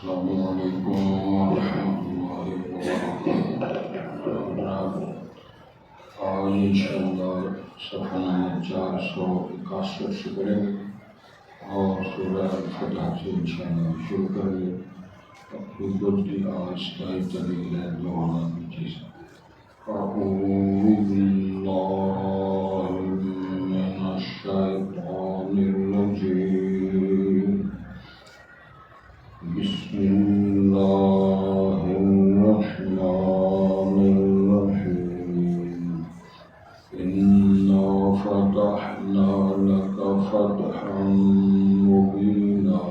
السلام علیکم ورحمۃ اللہ وبرکاتہ۔ آج انشاءاللہ صفحہ نمبر 461 سے پڑھیں گے اور سورہ الفتح سے انشاءاللہ شروع کریں گے۔ حضرت کی آہستہ طریق ہے دعا کی چیز۔ اعوذ باللہ من الشیطان الرجیم، بسم اللہ الرحمن الرحیم۔ انا فتحنا لك فتحا مبینا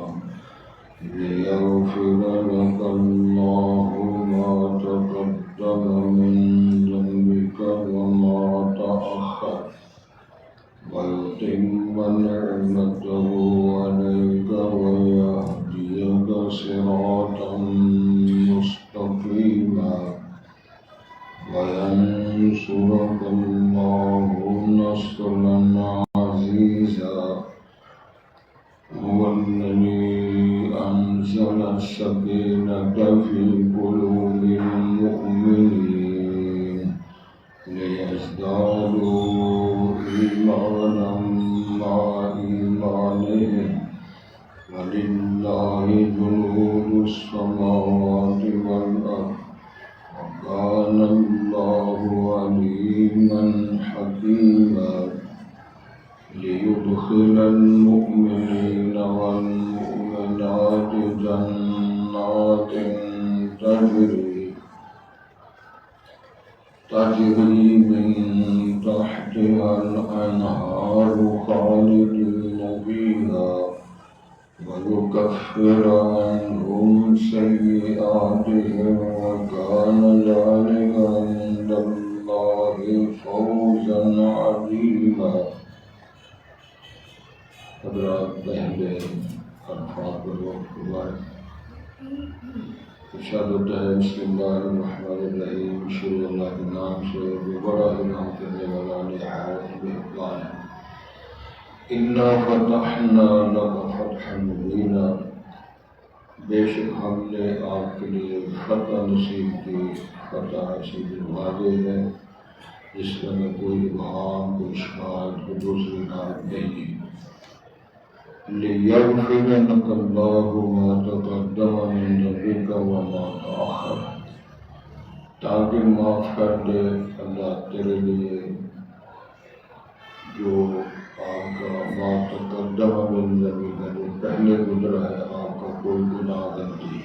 لیغفر لك الله ما تقدم من ذنبك وما تأخر ويتم نعمته عليك ويهديك صراطا مستقيما وينصرك الله نصرا عزيزا هو الذي أنزل السكينة في قلوب المؤمنين ليزدادوا إيمانا مع إيمانهم ولله جنود السماوات والأرض وكان الله عليما حكيما ليدخل المؤمنين والمؤمنات جنات تجري من تحتها الأنهار خالدين فيها ويكفر عنهم سيئاتهم وكان ذلك عند الله فوزا عظيما۔ حضرات پہلے الفاظ پر وقت مبارک ارشاد ہوتا ہے، بسم اللہ الرحمن الرحیم، شروع اللہ کے نام سے جو بڑا انعام کرنے والا نہایت مہربان ہے۔ انا فتحنا لک فتحا مبینا، بے شک ہم نے آپ کے لیے فتح نصیب کی۔ فتح نصیب واضح ہے، جس میں کوئی ابہام، کوئی اشکال، کوئی دوسری بات نہیں۔ لِيَغْفِرَ لَكَ اللَّهُ مَا تَقَدَّمَ مِن ذَنبِكَ وَمَا تَأَخَّرَ، تاکہ معاف کر دے اللہ تیرے لیے جو آپ کا ما تقدم من ذنبک، جو پہلے گزرا ہے آپ کا کوئی گناہ غلطی،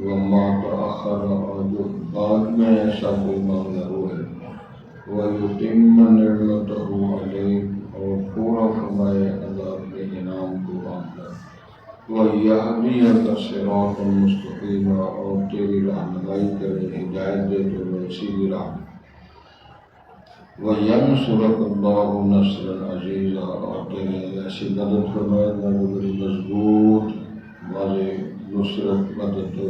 وما تأخر، اور جو بعد میں ایسا کوئی معاملہ ہوا ہے، وَيُتِمَّ نِعْمَتَهُ عَلَيْكَ، اور پورا فرمائے اللہ اپنے انعام کو آپ پر، وَيَهْدِيَكَ صِرَاطًا مُسْتَقِيمًا، اور تیری رہنمائی کرے، ہدایت دے تو سیدھی راہ۔ وَيَنْصُرَكَ اللَّهُ نَصْرًا عَزِيزًا، اور تیری ایسی مدد فرمائے گا جو بڑی مضبوط واضح نصرت مدد دے۔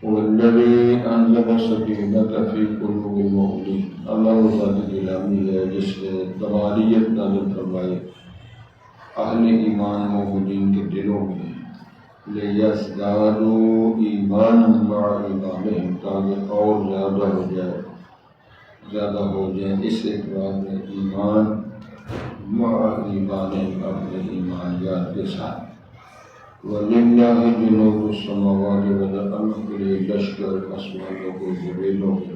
وَالَّذِي أَنزَلَ السَّكِينَةَ فِي قُلُوبِ الْمُؤْمِنِينَ، اللہ وہ ذات گرامی ہے جس نے طمانینت نازل فرمائی اہل ایمان مومنین کے دلوں میں، لِيَزْدَادُوا إِيمَانًا مَعَ إِيمَانِهِمْ، تاکہ اور زیادہ ہو جائیں اس اعتبار میں ایمان مع ایمانہم، اپنے ایمانیات کے ساتھ۔ وَلِلَّهِ جُنُودُ السَّمَاوَاتِ وَالْأَرْضِ، اللہ کے لیے لشکر آسمانوں کے زمینوں کے،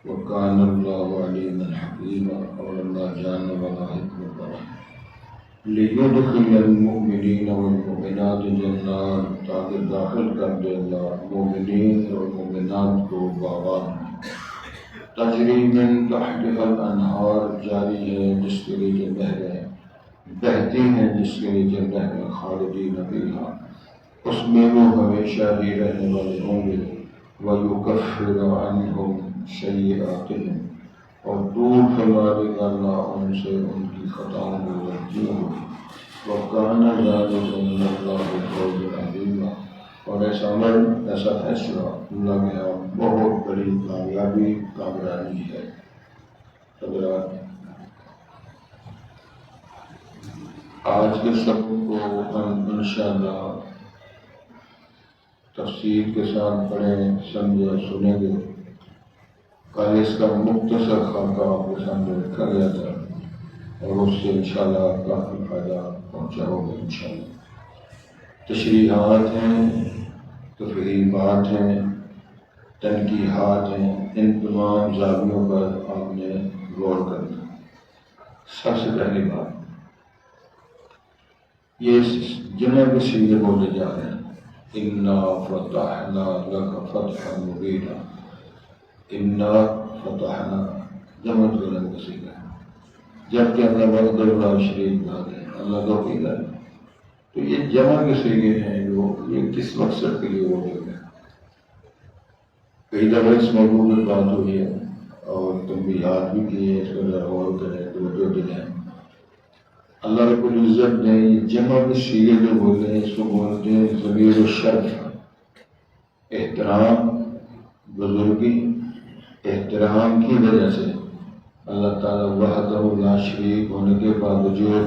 وَكَانَ اللَّهُ عَلِيمًا حَكِيمًا، اور اللہ جاننے والا حکمت والا ہے۔ لِيُدْخِلَ الْمُؤْمِنِينَ وَالْمُؤْمِنَاتِ جَنَّاتٍ، تاکہ داخل کر دے اللہ مومنین اور مومنات کو باغات میں، تجری من تحتها الانہار، جاری ہے جس کے نیچے نہریں، بہتی ہیں جس کے نیچے نہریں، خالدین فیہا، اس میں وہ ہمیشہ ہی رہنے والے ہوں گے۔ وَيُكَفِّرُ عَنْهُمْ سَيِّئَاتِهِمْ، اور دور فرما دے گا اللہ ان سے ان کی خطاؤں کو، غلطیوں کو۔ وَكَانَ ذَلِكَ عِندَ اللَّهِ فَوْزًا عَظِيمًا، اور ایسا عمل، ایسا فیصلہ اللہ کے یہاں بہت بڑی کامیابی، کامرانی ہے۔ حضرات، آج کے سبق کو ہم انشاءاللہ تفصیل کے ساتھ پڑھیں، سمجھیں، سنیں گے۔ کل اس کا مختصر خاکہ آپ کے سامنے رکھا گیا تھا اور اس سے انشاءاللہ کافی فائدہ پہنچا ہوگا انشاءاللہ۔ تشریحات ہیں، تفریحات ہیں، تنقیحات ہیں، ان تمام زاویوں پر آپ نے غور کرنا۔ سب سے پہلی بات، یہ جمع کے سیغے بولے جا رہے ہیں، انا فتحنا لک فتحا مبینا۔ انا فتحنا جمع جمع کا سیغہ ہے، جبکہ اللہ وحدہ لا شریک له ہے، اللہ دو کی ہے، تو یہ جمع کے سیغے ہیں جو یہ کس مقصد کے لیے بولے گئے۔ کئی دفعہ اس موضوع پر بات ہوئی ہے اور تم بھی یاد بھی کیے، اس پر غور کریں، توجہ دلائیں۔ اللہ رب العزت نے یہ جمع کے سیغے جو بولتے ہیں اس کو بولتے ہیں ضمیر الشرف، احترام، بزرگی، احترام کی وجہ سے اللہ تعالیٰ وحدہ لا شریک ہونے کے باوجود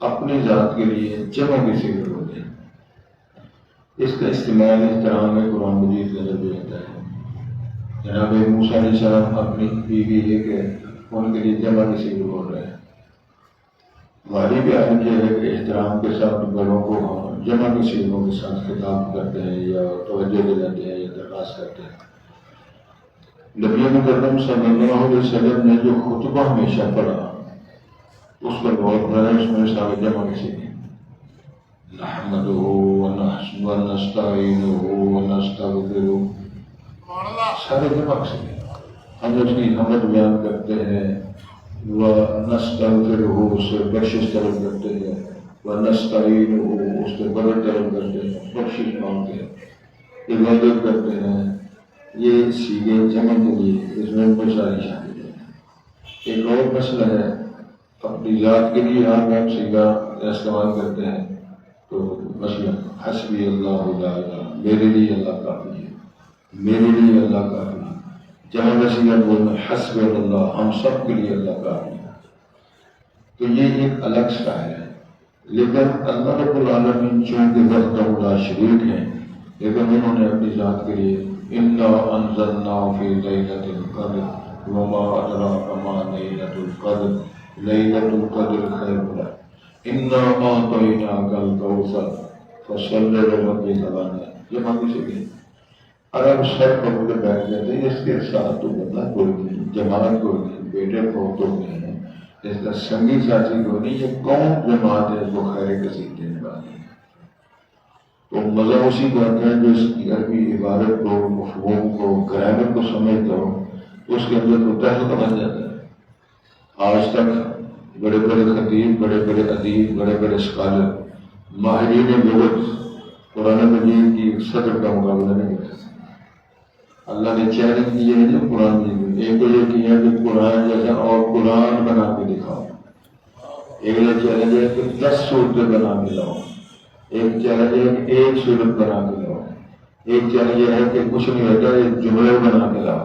اپنی ذات کے لیے جمع کے سیغے بولتے ہیں۔ اس کا استعمال احترام میں قرآن مجید کے اندر بھی ہوتا ہے۔ جناب موسیٰ علیہ السلام اپنی بیوی لے کے ان کے لیے جمع کے سیغے بول رہے ہیں۔ ہماری بھی عادت یہ ہے کہ احترام کے ساتھ بڑوں کو ہم جمع کے سیغوں کے ساتھ خطاب کرتے ہیں یا توجہ دلاتے ہیں یا درخواست کرتے ہیں۔ نبی مکرم صلی اللہ علیہ وسلم نے جو خطبہ ہمیشہ پڑھا اس پر غور کریں، اس میں سارے جمع کے سیغے، نحمدہ ونستعینہ ونستغفرہ، سارے جمع کے سیغے۔ ہم اس کی حمد بیان کرتے ہیں، ونستغفرہ اس سے بخشش طلب کرتے ہیں، ونستعینہ اس سے مدد طلب کرتے ہیں، بخشش مانگتے ہیں، عبادت کرتے ہیں۔ یہ سیغے جمع کے لیے اس میں بہت ساری شامل ہیں۔ ایک اور مسئلہ ہے، اپنی ذات کے لیے ہم سیغہ استعمال کرتے ہیں تو مثلا حسبی اللہ لا الہ، میرے لیے اللہ کافی ہے، میرے لیے اللہ کافی ہے۔ جہاں کا سیغہ بولنا حسب اللہ، ہم سب کے لیے اللہ کافی ہے، تو یہ ایک الگ سٹائل ہے۔ لیکن اللہ رب العالمین چونکہ وحدہ لا شریک ہیں، لیکن انہوں نے اپنی ذات کے لیے انا انزلناہ فی لیلۃ القدر وما ادراک ما لیلۃ القدر لیلۃ القدر خیر لک انا اعطیناک الکوثر فصل لربک وانحر۔ یہ ہم کسی بھی عرب سر پکڑ کے بیٹھ جاتے ہیں، اس کے ساتھ تو بندہ کوئی نہیں، جماعت کوئی نہیں، بیٹے بہتوں نہیں ہیں، اس کا سنگی ساتھی کوئی نہیں، یہ کون جماعت ہے جو خیر کثیر دینے والی ہے؟ تو مزہ اسی کو آتا ہے جو اس کی عربی عبارت کو، مفہوم کو، گرامر کو سمجھتا ہو، اس کے اندر تو تحت بن جاتا ہے۔ آج تک بڑے بڑے خطیب، بڑے بڑے ادیب، بڑے بڑے اسکالر، ماہرین لغت قرآن مجید کی صدر کا مقابلہ نہیں کر سکتے۔ اللہ نے چیلنج کیے ہیں جو قرآن مجید میں، ایک تو یہ کیا کہ قرآن جیسا اور قرآن بنا کے دکھاؤ، ایک چیلنج ہے کہ 10 صورتیں بنا کے لاؤ، ایک چیلنج ہے کہ ایک صورت بنا کے لاؤ، ایک چیلنج یہ ہے کہ کچھ نہیں ہوتا، ایک جملے بنا کے لاؤ۔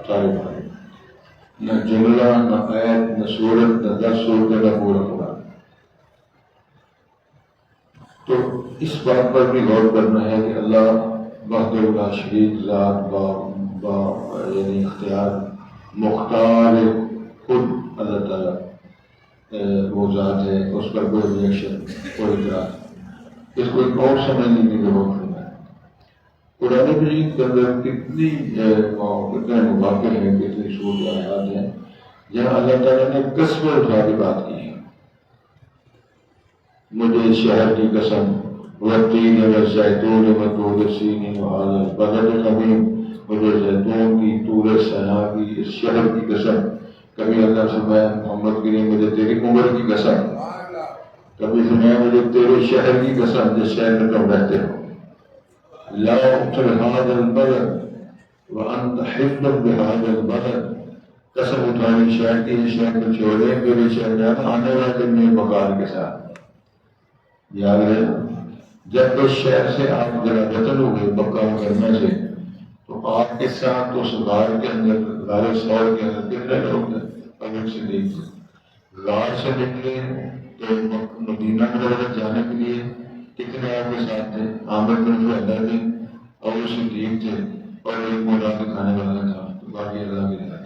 سارے بھائی نہ جملہ، نہ آیت، نہ صورت، نہ 10 صورتیں، نہ پورا قرآن۔ تو اس بات پر بھی غور کرنا ہے کہ اللہ وحدہ لا شریک ذات یعنی اختیار مختار خود اللہ تعالیٰ وہ ذات ہے، اس پر کوئی ریئیکشن، کوئی اعتراض، اس کو ایک اور سمجھنے کی ضرورت ہے۔ قرآن مجید کے اندر کتنے مواقع ہیں، کتنی صورت آیات ہیں جہاں اللہ تعالیٰ نے قسمیں اٹھا کے بات کی ہے۔ مجھے شہر کی قسم، والتین والزیتون وطور سینین وہذا البلد الامین، مجھے زیتون کی، طور سینا کی، اس شہر کی قسم۔ کبھی اللہ فرمایا محمد کے لیے مجھے تیری عمر کی قسم، کبھی فرمایا مجھے تیرے شہر کی قسم جس شہر میں تم رہتے ہو۔ لا اقتل هذا البلد وانت حفظ بهذا البلد، قسم اٹھانی شہر کی، یہ شہر کو چھوڑے، میرے شہر جانا آنے والے میں بقال کے ساتھ۔ یاد ہے جب اس شہر سے آپ قتل ہو گئے مکہ مکرمہ سے، تو آپ کے ساتھ اس غار کے اندر، غار ثور کے اندر کتنے لوگ تھے؟ ابو صدیق تھے۔ غار سے نکلے تو مدینہ منورہ جانے کے لیے کتنے آپ کے ساتھ تھے؟ عامر بن فہدہ تھے اور صدیق تھے اور ایک مولا کے کھانے والا تھا، باقی اللہ کے ساتھ۔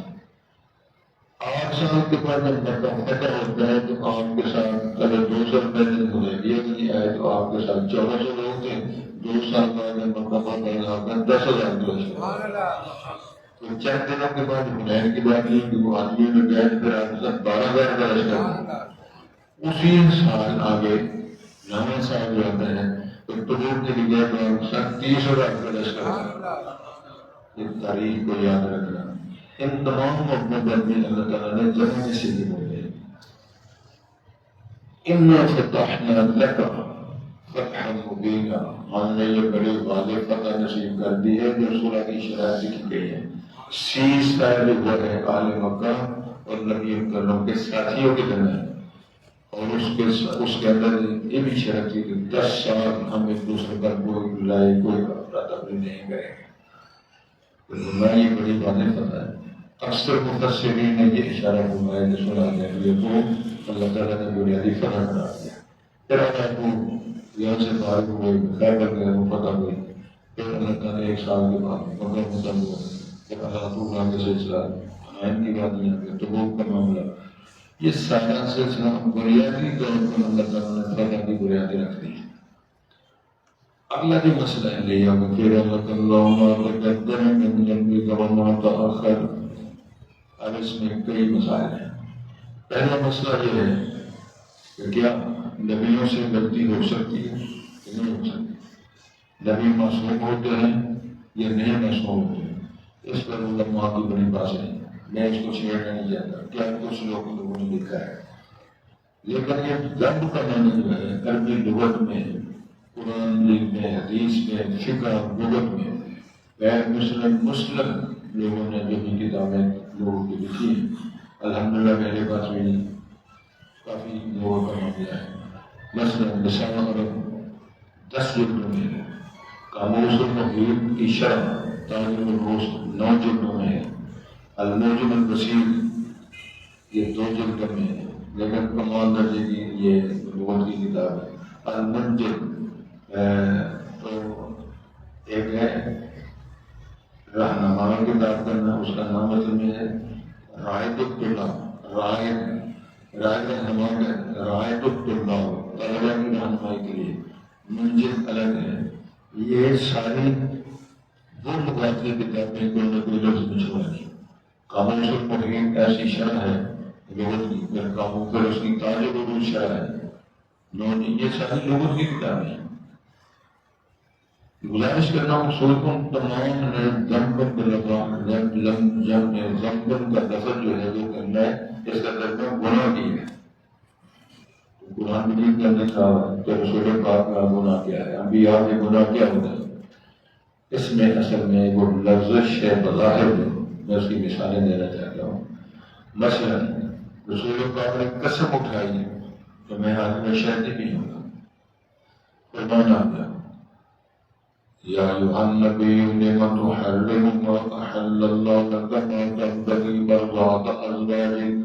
8 سال کے بعد جب مکہ فتح ہوتا ہے تو آپ کے ساتھ اگر 2 سال پہلے حدیبیہ کی آئے تو آپ کے ساتھ 1400 لوگ تھے۔ 2 سال بعد جب مکہ فتح ہوا کر 10,000 کے لشکر۔ تو چند دنوں کے بعد حنین کی بات یہ کہ وہ آدمی میں گئے، پھر آپ کے ساتھ 12,000 کا لشکر۔ اسی سال آگے 9 سال جو آتا ہے تو تبوک کے لیے تو آپ کے ساتھ 30,000 کا لشکر۔ یہ تاریخ کو یاد رکھنا۔ ان تمام موقعوں پر بھی اللہ تعالیٰ نے جنگ سے بھی بولے اِنَّا فَتَحْنَا لَكَ فَتْحًا مُبِينًا، ہم نے یہ بڑی واضح فتح نصیب کر دی ہے جو سورہ کی شرائط لکھی گئی ہے۔ سیز فائر ہوا ہے اہل مکہ اور نبی کریم کے ساتھیوں کے درمیان، اور اس کے اندر یہ بھی شرط تھی کہ 10 سال ہم ایک دوسرے پر کوئی لڑائی کوئی افراتفری نہیں کریں گے۔ یہ بڑی واضح فتح ہے۔ اکثر مفسرین نے یہ اشارہ فرمایا کہ سورہ حدیبیہ کو اللہ تعالیٰ نے بنیادی فتح قرار دیا۔ پھر آپ کو یہاں سے باہر ہوئے، خیبر گئے، وہ فتح ہوئی۔ پھر اللہ تعالیٰ نے 1 سال کے بعد مکہ فتح ہوا۔ پھر اللہ کا سلسلہ، حنین کی بات نہیں آتی، تبوک کا معاملہ، یہ سارا سلسلہ بنیادی طور پر اللہ تعالیٰ نے فتح کی بنیادیں رکھ دی۔ اگلا جو مسئلہ ہے لیا پھر اللہ ما تقدم من ذنبک وما تأخر، اب اس میں کئی مسائل ہیں۔ پہلا مسئلہ یہ ہے کہ کیا نبیوں سے غلطی ہو سکتی ہے کہ نہیں ہو سکتی؟ نبی معصوم ہوتے ہیں یا نہیں معصوم ہوتے ہیں؟ اس پر علماء کی بڑی باتیں ہیں، میں اس کو چھیڑنا نہیں چاہتا، کیا کچھ لوگوں نے لکھا ہے، لیکن یہ ذنب کا معنی جو ہے عربی لغت میں، قرآن میں، حدیث میں، فقہ لغت میں غیر مسلم لوگوں نے جو بھی کتابیں لوگوں کی لکھی ہیں، الحمدللہ میرے پاس بھی کافی لوگوں کا معاملہ ہے۔ مثلا لسان عرب 10 جلدوں میں، قاموس المحیط کی شرح تاجر الروس 9 جلدوں میں ہے، الموجم البصیر یہ 2 جلدوں میں ہے، لیکن کمال درجے کی یہ لغت کی کتاب ہے۔ المنجد تو ایک ہے رہنما کتاب کرنا، اس کا نام اصل میں ہے رائد الطلاب، رائد رہنما ہے، رائد الطلاب، طلبہ کی رہنمائی کے لیے۔ منجد الگ ہے۔ یہ ساری وہ لغات کی کتابیں کوئی نہ کوئی لفظ میں چھوڑی۔ قاموس المحیط ایسی شرح ہے لغت کی، پھر اس کی تاجر الروس شرح ہے، یہ ساری لغت کی کتابیں ہیں۔ گزارش کرنا ہوں سوچوں تمام نے ضمن کا لفظ جو ہے وہ کرنا ہے، اس کا ترجمہ گناہ کی ہے۔ قرآن مجید کا لکھا کہ رسول پاک کا گناہ کیا ہے، انبیاء کے گناہ کیا ہوتا ہے۔ اس میں اصل میں وہ لفظ ہے بظاہر، میں اس کی مثالیں دینا چاہتا ہوں۔ مثلا رسول پاک نے قسم اٹھائی کہ میں آج میں شہد نہیں پیوں گا، قربان آ گیا یا ایھا النبی لم تحرم ما احل اللہ لک ما تبتغی مرضات ازواجک،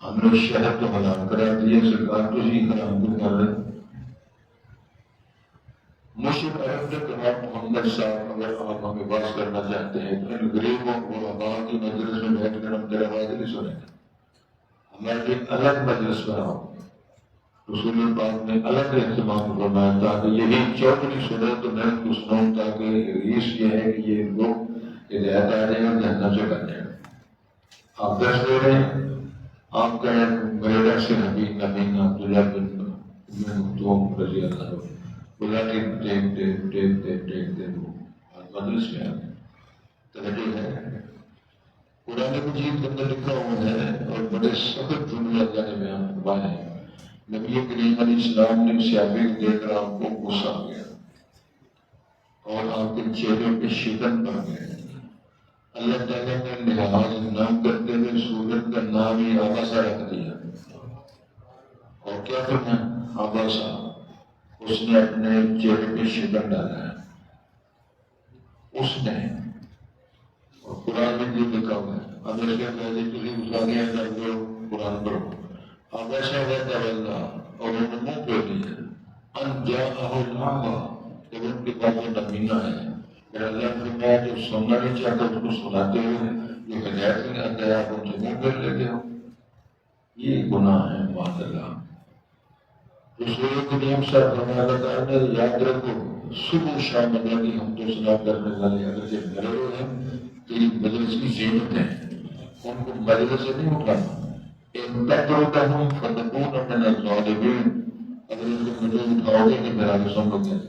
ہم نے شہد تو حرام کرا دیا، سرکار تجھے حرام کو کر رہے۔ مشرک عرب نے کہا محمد صاحب اگر آپ ہمیں باز کرنا چاہتے ہیں تو ان غریبوں کو عوام کی مجلس میں بیٹھ کر ہم تیرا آواز نہیں سنیں گے، ہمارے لیے الگ مجلس بناؤ۔ رسول پاک نے الگ اہتمام فرمایا تاکہ یہی چوکڑی سنے تو میں ان کو سناؤں، تاکہ ریس یہ ہے کہ یہ لوگ ہدایت آ جائیں اور جہنم سے بچ جائیں۔ آپ درس دے رہے ہیں، آپ کہیں میرے درس سے نبی عبداللہ بن مکتوم رضی اللہ عنہ بلا ٹیک مجلس میں آ گئے۔ توجہ ہے، قرآن مجید کے اندر لکھا ہوا ہے اور بڑے سخت جملے اللہ نے بیان فرمائے ہیں۔ نبی کریم علیہ السلام نے صحابہ کو دیکھ کر آپ کو غصہ آ گیا اور آپ کے چہرے پہ شکن پڑ گئے۔ اللہ تعالیٰ نے لحاظ نہ کرتے ہوئے سورت کا نام ہی آباسا رکھ دیا، اور کیا کرنا آباسا، اس نے اپنے چہرے پہ شکن ڈالا ہے، اس نے، اور قرآن میں جو لکھا ہوا ہے، اب اس کے پہلے تجھے گزاریاں کر دو قرآن پڑھو، آباسا رہتا اللہ، اور انہوں نے منہ پہ دیا، ان جاءہ العمى، جب ان کے پاس نبینا ہے، پھر اللہ فرمایا جو سننا نہیں چاہتا اس کو سناتے ہوئے، جو ہدایت نہیں آتا ہے آپ ان سے منہ پھیر لیتے ہو، یہ گناہ ہے معاذ اللہ۔ رسول کریم صلی اللہ علیہ وسلم نے یاد رکھو صبح شام اللہ کی حمد و ثنا کرنے والے اگر سے مرے ہوئے ہیں تو یہ مجلس کی زینت ہے، ان کو مجلس سے نہیں اٹھانا۔ ان تدعوهم فتكون من الظالمين، اگر ان کو مجھے اٹھاؤ گے کہ میرا قسم لوگ جائیں۔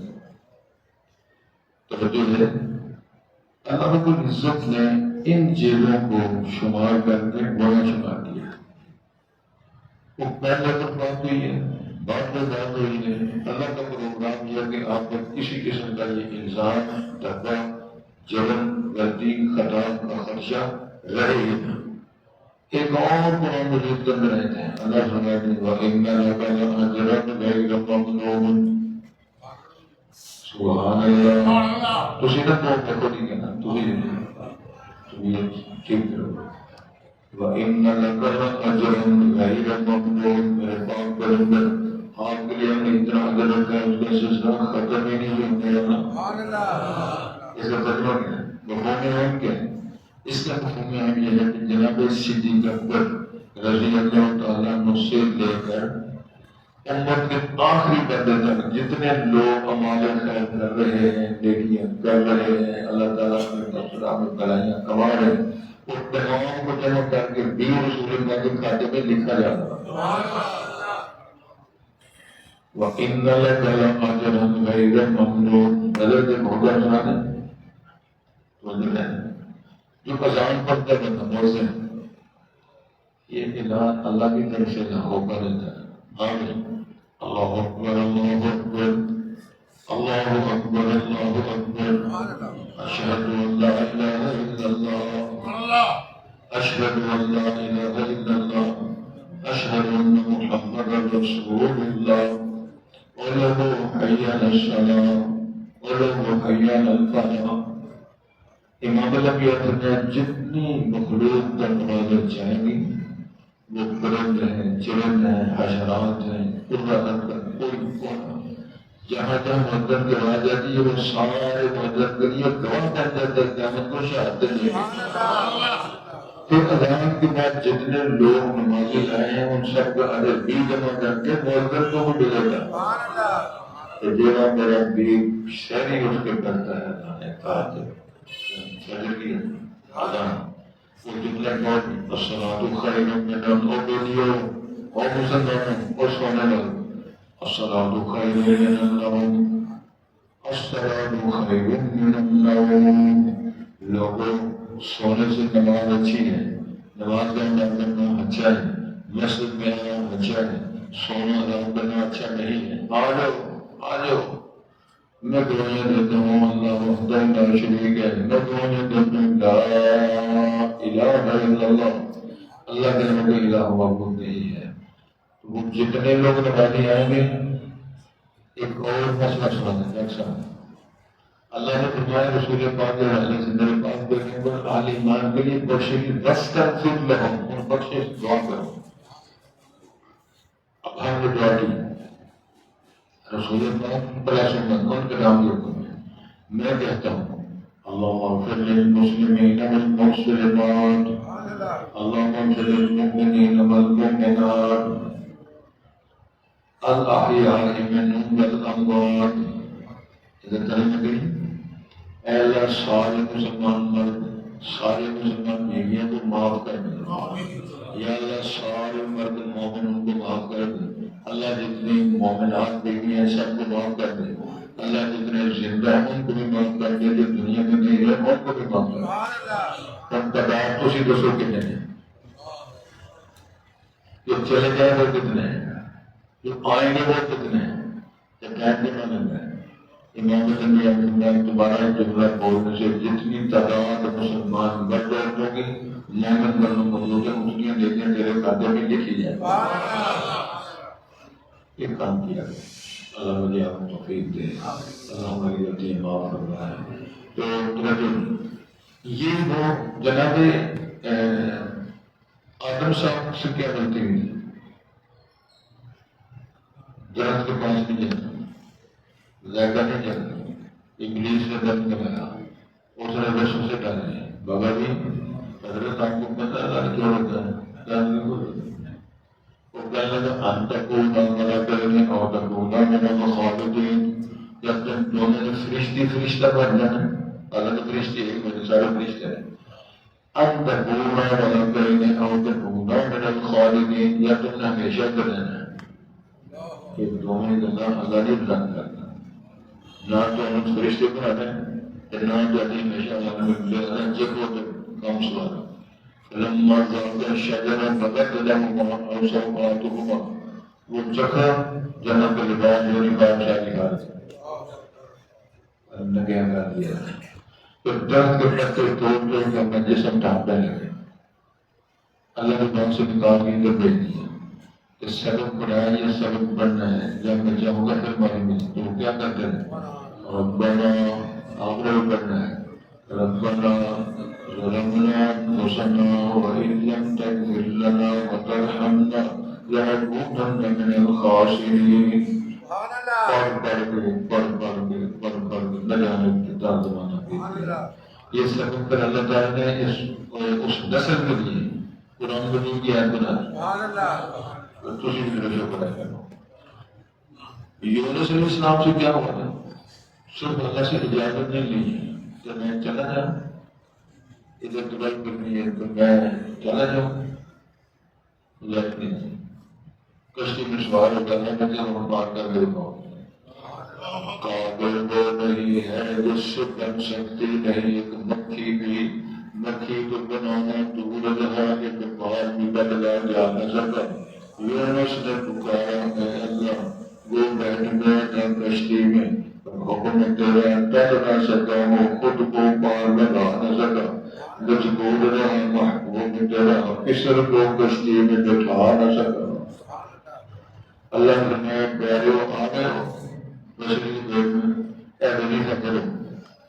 توجہ ہے، اللہ رب العزت نے ان جیلوں کو شمار کر کے گناہ شمار کیا۔ وہ پہلے تو بات ہوئی ہے، بعد میں بات ہوئی ہے، اللہ کا پروگرام یہ کہ آپ پر کسی قسم کا یہ الزام، دھبا، جرم، غلطی، خطا کا خدشہ رہے ہی نہ۔ ایک اور قرآن مجید کے اندر رہتے ہیں، اللہ فرماتے ہیں وَإِنَّ لَكَ لَأَجْرًا غَيْرَ مَمْنُونٍ۔ سبحان اللہ، تو سیدھا تو دیکھو نہیں کہنا، تو یہ ٹھیک کرو۔ وَإِنَّ لَكَ لَأَجْرًا غَيْرَ مَمْنُونٍ، میرے پاک پیغمبر آپ کے لیے ہم نے اتنا اجر رکھا ہے، اس کا سلسلہ ختم ہی نہیں ہوتا۔ اس کا ترجمہ کیا ہے؟ مفہوم ہے کیا ہے؟ اس کا مفہوم یہ ہے کہ جناب صدیق اکبر رضی اللہ تعالیٰ عنہ سے لے کر امت کے آخری بندے تک جتنے لوگ اعمال خیر کر رہے ہیں، نیکیاں کر رہے ہیں، اللہ تعالیٰ کے تفسیرات میں بھلائیاں کما رہے ہیں، اس تمام کو جمع کر کے بھی رسول اللہ کے کھاتے میں لکھا جاتا ہے۔ وَإِنَّ لَكَ لَأَجْرًا غَيْرَ مَمْنُونٍ، حضرت محمد صلی جو اذان پڑھتا ہے مؤذن، یہ اعلان اللہ کی طرف سے ہو کر رہتا ہے، آمین، اللہ اکبر اللہ اکبر اللہ اکبر اللہ اکبر، اشہد ان لا الہ الا اللہ اشہد ان لا الہ الا اللہ اشہد ان محمد رسول اللہ، قولوا حی علی الصلاۃ قولوا حی علی الفلاح۔ امام الانبیاء فرمایا جتنی مخلوق تک عبادت جائیں گی، وہ پرند ہیں، چرند ہیں، حشرات ہیں، کوئی جہاں جہاں مدد کروا جاتی ہے وہ سارے مدد کریے گواہ بن جاتا ہے قیامت کو شہادت دے۔ پھر اذان کے بعد جتنے لوگ نمازی آئے ہیں ان سب کا اجر بھی جمع کر کے مؤذن کو بھی ملے گا۔ تو جیسا میرا بھی شہری اس کے کرتا ہے فجر کی اذان، وہ جملہ کون الصلاۃ خیر من النوم، او بیٹیو او مسلمانوں او سونے لگو، الصلاۃ خیر من النوم الصلاۃ خیر من النوم۔ لوگوں سونے سے نماز اچھی ہے، نماز کا ادا کرنا اچھا ہے، مسجد میں آنا اچھا ہے، سونا ادا کرنا اچھا نہیں ہے۔ آ جاؤ آ جاؤ، میں دعائیں دیتا ہوں اللہ وحدہ لا شریک ہے، میں دعائیں دیتا ہوں لا الہ الا اللہ، اللہ کے نام کوئی الہ معبود نہیں ہے۔ وہ جتنے لوگ نمازی آئیں گے، ایک اور مسئلہ سنا ہے، اللہ نے فرمایا رسول پاک علیہ وسلم پاک دیکھنے پر اہل ایمان کے لیے بخشش واستغفر لہم، ان بخشش دعا کرو۔ اب ہم نے دعا کی رسول پاک بلا سنت کون کے نام کے حکم ہے، میں کہتا ہوں اللہم اغفر للمسلمین والمسلمات اللہم اغفر للمؤمنین والمؤمنات الاحیاء منہم والاموات۔ ادھر کلمہ کہیں اے اللہ سارے مسلمان مرد سارے مسلمان بیویوں کو معاف کر دے، یا اللہ سارے مرد مومنوں کو معاف کر دے، اللہ جتنی مومنات بیوی ہیں سب کو معاف کر دے، اللہ جتنے زندہ ہیں ان کو بھی معاف کر دے، جو دنیا میں نہیں ہے ان کو بھی معاف کر دے۔ ہم تعداد تو سی 200 کتنے ہیں، جو چلے جائیں وہ کتنے ہیں، جو آئیں گے وہ کتنے ہیں، جب ٹائم کے مانند ہے۔ امام الانبیاء نے دوبارہ جملہ بولنے سے جتنی تعداد مسلمان مرد عورتوں کی مومن مردوں موجود ہیں اتنی نیکیاں تیرے کھاتے میں لکھی جائیں۔ یہ کام کیا اللہ مجھے آپ کو توفیق دے، اللہ ہماری غلطیاں معاف فرمائے۔ تو یہ وہ جناب آدم صاحب سے کیا غلطی ہوئی، درخت کے پاس بھی جانا، ذائقہ نہیں جاتا، انگلش سے درد کرایا، اس نے رسم سے ڈالے بابا جی حضرت آپ کو پتا ہے کیا ہوتا ہے؟ کیا نہیں بولے وہ کہنے لگا انتقول نہ کرنے اور تقول میرا خالدین جب تک دونوں نے فرشتہ بن جانا الگ فرشتے ایک میرے سارے فرشتے ہیں ان تقول نہ کرنے اور تقول میرا خالدین یا تم نے ہمیشہ کر دینا ہے کہ دونوں کا اللہ نے رنگ کرنا نہ تو ہم فرشتے بناتے ہیں نہ تو ہمیشہ اللہ جب وہ کام سوارا لما ذاق الشجرة بدت لهما سوآتهما وہ چکھا جنت کا لباس جو لباس شاہدار نے کیا کر دیا تو درد کے پتے توڑ توڑ کے اپنا جسم ڈھانپنے لگے اللہ نے بہت سے نکال کے ادھر بھیج دیا کہ سبق پڑھایا یا سبق پڑھنا ہے جب بچہ ہوگا پھر معلوم ہے تو وہ کیا کرتے ہیں ربنا آخر پڑھنا ہے ربنا ظلمنا انفسنا وإن لم تغفر لنا وترحمنا لنكونن من الخاسرين پڑھ نہ جانے کتنا زمانہ بیت یہ سبب پر اللہ تعالیٰ نے اس نسل کے لیے قرآن کریم کی آیت بنا تجھے بھی رجوع پڑھا کرو یونس علیہ السلام سے کیا ہوا تھا صرف اللہ سے اجازت نہیں لی کہ میں چلا جاؤں ادھر دبئی کرنی ہے تو میں چلا جاؤں اجازت نہیں تھی کشتی میں سوار ہوتا ہے میں جب مار کر گئے قابل وہ نہیں ہے جس سے بن سکتی نہیں ایک مکھی تو بنانا دور رہا ایک باہر بھی بدلا جا نہ سکا یونس نے پکارا اے اللہ وہ بیٹھ گئے کشتی میں حکم تیرا تر نہ سکا وہ خود کو پار لگا نہ سکا مجبور رہا محبوب تیرا کسر کو کشتی میں بٹھا نہ سکا اللہ نے پیارے آ گئے مشرقی دیر میں اے بنی فکر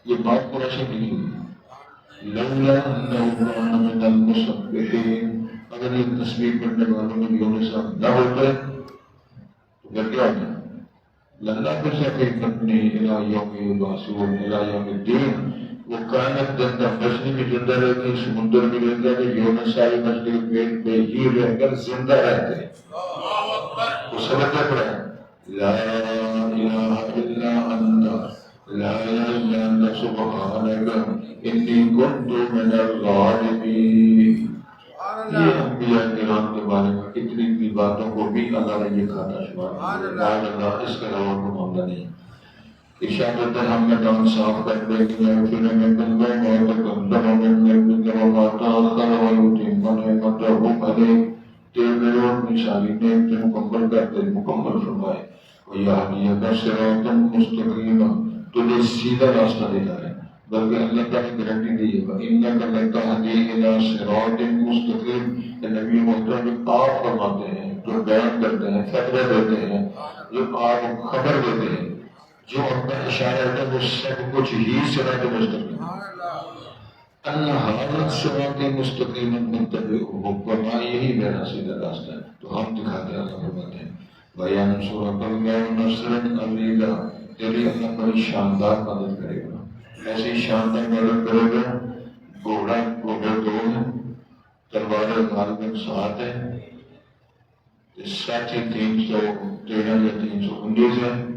یہ بات کو ایسے نہیں ہوئی لولا انہو کان من المسبحین اگر یہ تسبیح پڑھنے والوں میں یونس نہ ہوتے تو پھر کیا ہوتا للہ پھر سے پھر اپنی الہ یوم یبعثون الہ یوم الدین وہ کائنات کے اندر مچھلی بھی زندہ رہتی سمندر بھی رہتا ہے یونس ساری مچھلی کے پیٹ پہ ہی رہ کر زندہ رہتے وہ سبق کیا پڑھا ہے لا الہ الا انت لا الہ الا انت سبحانک انی کنت من الظالمین یہ انبیاء کرام کے بارے میں اتنی باتوں کو بھی اللہ نے یہ کھانا شمار اللہ اس کے علاوہ کوئی معاملہ نہیں اشارت ہم نے کام صاف کر دے کہ پھر میں بندوں میں تقدم من ذکر ما تاخر ويتم نعمته عليك تیرے اور نشانی نے مکمل کرتے مکمل فرمائے وَيَهْدِيَكَ صِرَاطًا مُسْتَقِيمًا تجھے سیدھا راستہ دکھائے بلکہ اللہ تعالیٰ نے گارنٹی دی ہے وَإِنَّكَ لَتَهْدِي إِلَىٰ صِرَاطٍ مُسْتَقِيمٍ نبی محترم آپ فرماتے ہیں جو بیان کرتے ہیں فتویٰ دیتے ہیں جو آپ خبر دیتے ہیں جو اپنا اشارہ ہے وہ سب کچھ ہی صراط مستقیم ان حالت صراط مستقیم منتبعہ فرما یہی میرا سیدھا راستہ ہے تو ہم دکھاتے ہیں اللہ فرماتے ہیں بیان سورۃ اللہ نصرا علیلا تیری اللہ بڑی شاندار مدد کرے گا ایسی شاندار مدد کرے گا گھوڑے دو ہیں تلواریں غالباً 7 ہیں ساتھی 313 یا 319 ہیں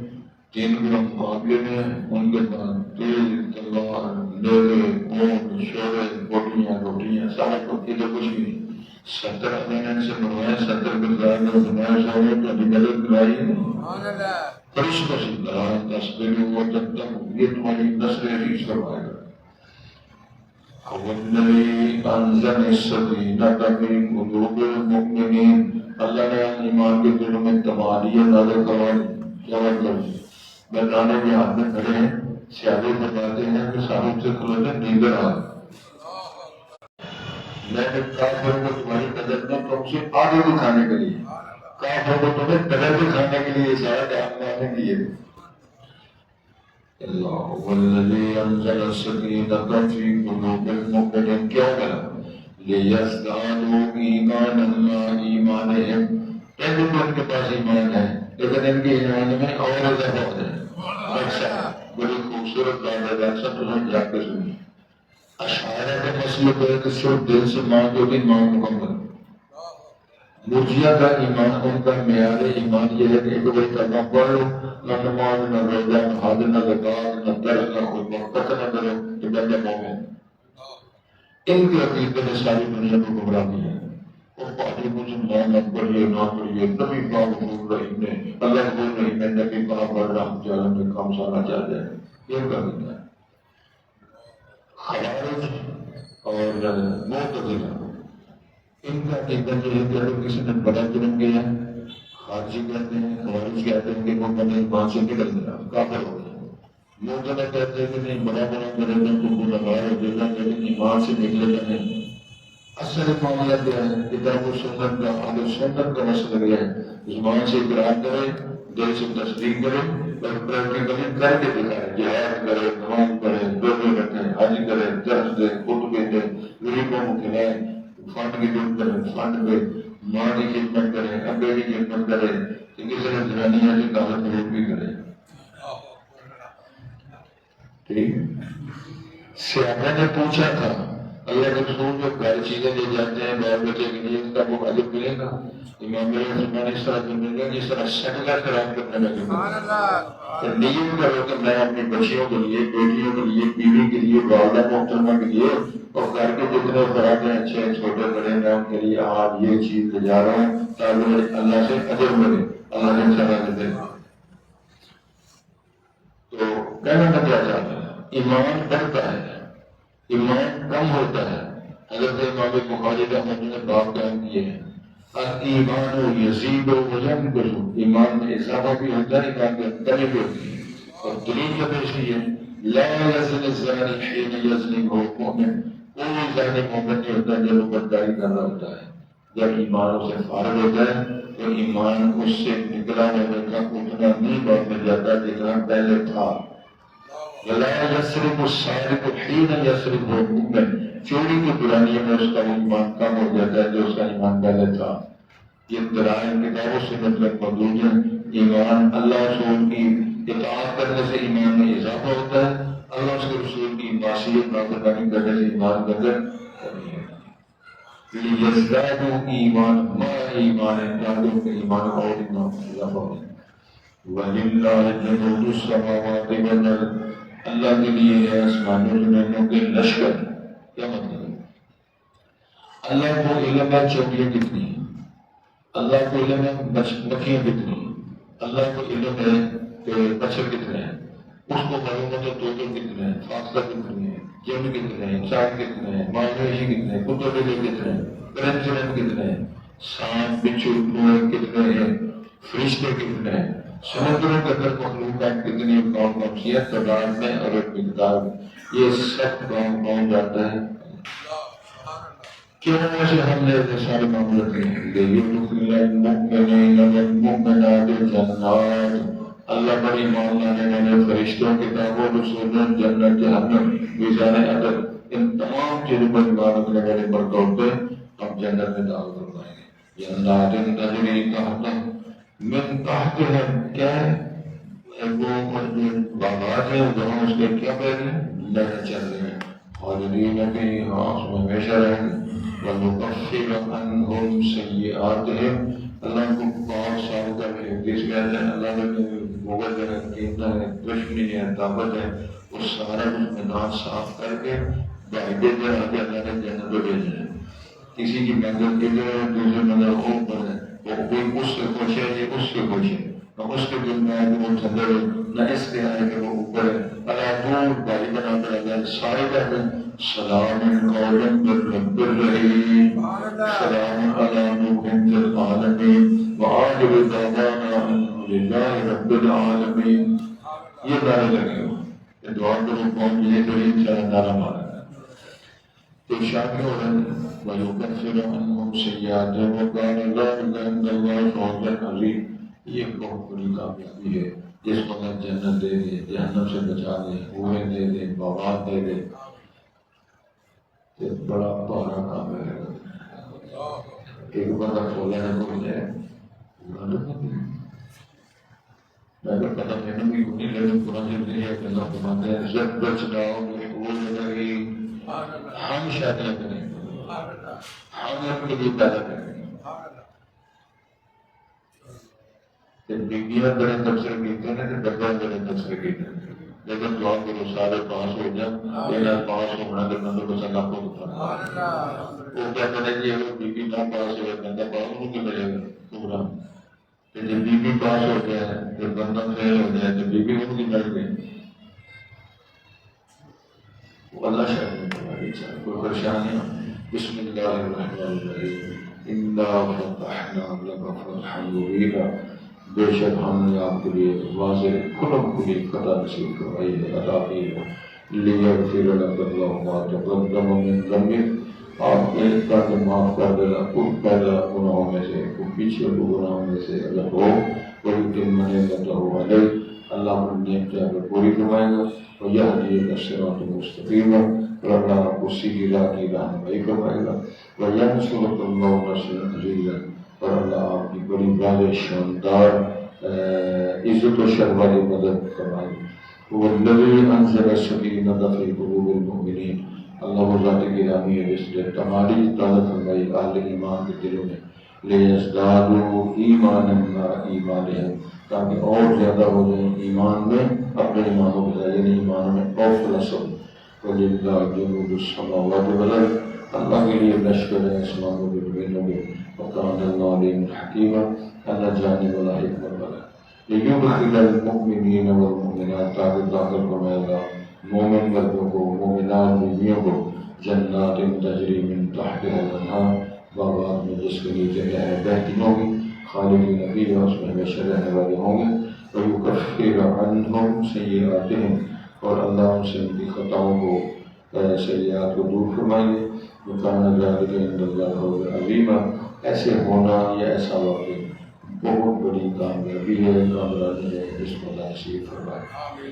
3 کے مقابلے میں ان کے بعد تیز تلوار نیلے اونٹ شورے روٹیاں سارا ادھر کچھ بھی نہیں 70 امین سے بنوایا 70 بلدار نے بنوایا سارے تو ابھی مدد کرائی فرشتوں سے کہا تصویر وہ جب تک یہ تمہاری نسل ریچ کروائے گا والذی انزل السکینۃ فی قلوب المؤمنین اللہ نے ایمان کے دلوں میں تمانیت نازل کروائی بردانے کے ہاتھ میں کھڑے ہیں سیادے فرماتے ہیں کہ صاحب سے کھلوتے نیندر آ میں نے کافروں کو تمہاری قدر نہ تم سے آگے دکھانے کے لیے کافروں کو تمہیں قدر دکھانے کے لیے سارا کام نے کیے اللہ والذی انزل السکینۃ فی قلوب المؤمنین کیوں کرا لیزدادوا ایمانا مع ایمانہم پہلے تو ان کے پاس ایمان ہے لیکن ان کے ایمان میں اور اضافہ ہو جائے اچھا بڑی خوبصورت بات ہے ڈاکٹر صاحب تمہیں جا کے سنی اشعار کا مسلک ہے کہ صرف دل سے مانگو کہ ایمان مکمل مرجیہ کا ایمان ان کا معیار ایمان یہ ہے کہ ایک بڑی کلمہ پڑھ لو نہ نماز نہ روزہ نہ حج نہ زکات نہ درس نہ کوئی محبت نہ کرو کہ بندہ مومن ان کے عقیدے نے ساری دنیا کو گمراہ کیا اور پادری مسلمان نہ پڑھیے نہ پڑھیے نبی پاک بول رہی نے اللہ بول رہی نے نبی پاک بول رہا جانا میں کام سارا چل جائے یہ کر دیتا ہے خوارج اور معتزلہ ان کا عقیدہ جو ہے کہ اگر کسی نے بڑا جرم کیا خارجی کہتے ہیں خوارج کہتے ہیں کہ وہ بندہ ایمان سے نکل گیا کافر ہو گیا معتزلہ کہتے ہیں کہ نہیں بڑا کرے گا تو وہ لگا ہے دینا لیکن ایمان سے نکلے گا نہیں اصل معاملہ کیا ہے کتاب و سنت کا اہل سنت کا مسئلہ یہ ہے زبان سے اقرار کرے دل سے تصدیق کرے اور پریکٹیکلی کر کے دکھائے جہاد کرے نماز پڑھے روزے رکھے حج کرے درس دے خطبے دے غریبوں کو کھلائے فنڈ کی ضرورت کرے فنڈ پہ ماں کی خدمت کرے ابے کی خدمت کرے کسی نے جنانیاں کی دعوت ضرور بھی کرے ٹھیک صحابہ نے پوچھا تھا اللہ کے رسول جو گھر چیزیں لے جاتے ہیں بال بچے کے لیے ان کا وہ اجر ملے گا امام فرمان اس طرح ملے گا جس طرح صدقہ خیرات کرنے لگے تو نیت کرو کہ میں اپنی بچیوں کے لیے بیٹیوں کے لیے بیوی کے لیے والدہ محترمہ کے لیے اور گھر کے جتنے افراد ہیں اچھے چھوٹے بڑے میں ان کے لیے آج یہ چیز لے جا رہا ہوں تاکہ اللہ سے اجر ملے اللہ نے سزا دے تو کہنا میں کیا چاہتا ہوں ایمان بڑھتا ہے ایمان کم ہوتا ہے حضرت امام بخاری رحمۃ اللہ نے باب بیان کیے ہیں ایمان و یزید و وینقص ایمان میں اضافہ بھی ہوتا ہے ایمان میں کمی بھی ہوتی ہے اور دلیل کا پیش ہے لا یزنی الزانی حین یزنی وهو مؤمن کوئی زانی مومن نہیں ہوتا جب وہ بدکاری کر رہا ہوتا ہے جب ایمان سے فارغ ہوتا ہے تو ایمان اس سے نکلا ہونے کا اتنا نہیں بڑھ جاتا جتنا پہلے تھا ولا يسرق السارق حين يسرق المؤمن چوری کی برائیوں میں اس کا ایمان کم ہو جاتا ہے جو اس کا ایمان پہلے تھا یہ دلائل کتابوں سے مطلب موجود ہے ایمان اللہ رسول کی اطاعت کرنے سے ایمان میں اضافہ ہوتا ہے اللہ اس کے رسول کی معصیت نافرمانی کرنے سے ایمان کے اندر کمی ہوتی ہے لیزدادوا ایمان ما ایمان تاکہ کے ایمان اور اضافہ ہو وللہ جنود السماوات والارض اللہ کے لیے ہے آسمانوں زمینوں کے لشکر کیا مطلب ہے اللہ کو علم ہے چوٹیاں کتنی ہیں اللہ کو علم ہے مکھیاں کتنی ہیں اللہ کو علم ہے کہ مچھر کتنے ہیں اس کو معلوم ہے تو طوطے کتنے ہیں فاصلہ کتنے ہیں جن کتنے ہیں چاند کتنے ہیں ماہی کتنے ہیں کتے بلے کتنے ہیں کرن چرن کتنے ہیں سانپ بچھو کتنے ہیں فرشتے کتنے ہیں سمندروں کے اندر مخلوقات کتنی کون کون سی ہے تعداد میں اور ایک مقدار میں یہ سب کون جاتا ہے کیوں سے ہم نے سارے معاملات جنات اللہ بڑی مان لانے والے فرشتوں کتابوں رسولوں جنت جہنم میزان عدل ان تمام چیزوں پر ایمان رکھنے والے مرکوں پہ ہم جنت میں داخل کروائیں گے جنات تجری تحت من تحتهم کیا ہے وہ باغات ہیں جہاں اس کے کیا پہ ہیں نہر چل رہے ہیں خالدین فیہا اس میں ہمیشہ رہیں گے وَنُكَفِّرَ عَنْهُمْ سَيِّئَاتِهِمْ اللہ کو بہت سال کر کے جس میں اللہ نے مغل ہے کیمنا ہے دشمنی ہے طاقت ہے وہ سارا مدار صاف کر کے باعدے پر آگے اللہ نے جنت کو بھیجا ہے کسی کی منزل ادھر ہے دوسرے منزل اوپر ہے کوئی اس سے خوش ہے یہ اس سے خوش ہے نہ اس کے دل میں آئے کہ وہ ٹھنڈر ہے نہ اس کے آئے کہ وہ اوپر ہے اللہ دور بھائی بنا کر اللہ سارے کہتے ہیں سلام قولا من رب الرحیم سلام علی نوح فی العالمین وآخر دعوانا الحمد للہ رب العالمین یہ نعرے لگے ہو یہ دعا کرو قوم یہ تو انشاءاللہ نعرہ مارا تو شامل ہو رہے ہیں وَيُكَفِّرُ عَنْهُمْ سَيِّئَاتِهِمْ وَكَانَ ذَلِكَ عِندَ اللَّهِ فَوْزًا عَظِيمًا یہ بہت بڑی کامیابی ہے جس کو اللہ جنت دے دے جہنم سے بچا دے ہوئے دے دے باغات دے دے یہ بڑا بڑا کام ہے ایک بندہ کھولا ہے کوئی ہے میں تو پتہ نہیں کہ کتنی لڑکی قرآن سے ہے کہ اللہ فرماتے ہیں عزت بچاؤ محفوظ رہی ہم شادیاں کریں ہم اپنے لیے پیدا کریں بیویاں بڑے تبصرے کیتے ہیں کہ ڈبے بڑے تبصرے کیتے ہیں لیکن دعا کرو سارے پاس ہو جائیں یہ نہ پاس ہونا تو بندے کو سنگا کو بتا وہ کیا کرے جی اگر بیوی نہ پاس ہوئے بندہ پاس ہو کے ملے گا پورا کہ جب بیوی پاس ہو گیا ہے جب بندہ فیل ہو گیا تو بیوی ان کی مل گئی وہ اللہ شاید میں تمہاری چاہے کوئی پریشانی بسم اللہ الرحمن الرحیم انا فتحنا لک فتحا مبینا بے شک ہم نے آپ کے لیے واضح کھلم کھلی فتح نصیب کروائی ہے عطا کی ہے لیغفر لک اللہ ما تقدم من ذنبک آپ کے تاکہ معاف کر دینا کچھ پہلا گناہوں میں سے کچھ پیچھے گناہوں میں سے اگر ہو کوئی تم نعمتہ علیہ اللہ اپنی نعمتیں پوری فرمائے گا اور یہدیک الصراط المستقیم اور اللہ آپ کو سیدھی راہ کی رہنمائی فرمائے گا وینصرک اللہ نصرا عزیزا اور اللہ آپ کی بڑی واضح شاندار عزت و شرف والی مدد فرمائے وہ الذی انزل السکینۃ فی قلوب المؤمنین اللہ وہ ذات گرامی ہے جس نے تمہاری تازہ فرمائی اہل ایمان کے دلوں میں لیزدادوا ایمانا مع ایمانہم تاکہ اور زیادہ ہو جائیں ایمان میں اپنے ایمانوں کے ساتھ یعنی ایمانوں میں اور فلسفہ وَلِلَّهِ جُنُودُ السَّمَاوَاتِ وَالْأَرْضِ اللہ کے لیے لشکر ہے آسمانوں کے زمینوں کے وَكَانَ اللَّهُ عَلِيمًا حَكِيمًا اللہ جاننے والا حکمت والا لِيُدْخِلَ الْمُؤْمِنِينَ وَالْمُؤْمِنَاتِ تاکہ داخل فرمائے گا مومن مردوں کو مومنات بیویوں کو جنات تجری من تحتها الانہار باغات میں جس کے نیچے نہریں بہتی ہوں گی خالدین فیہا اس میں ہمیشہ رہنے والے ہوں گے وَيُكَفِّرَ عَنْهُمْ سَيِّئَاتِهِمْ اور اللہ ان سے ان کی خطاؤں کو سیئات کو دور فرمائیں گے وَكَانَ ذَلِكَ عِندَ اللَّهِ عَظِیمًا ایسے ہونا یا ایسا واقع بہت بڑی کامیابی ہے کامیابی ہے اس کو نصیب فرمائے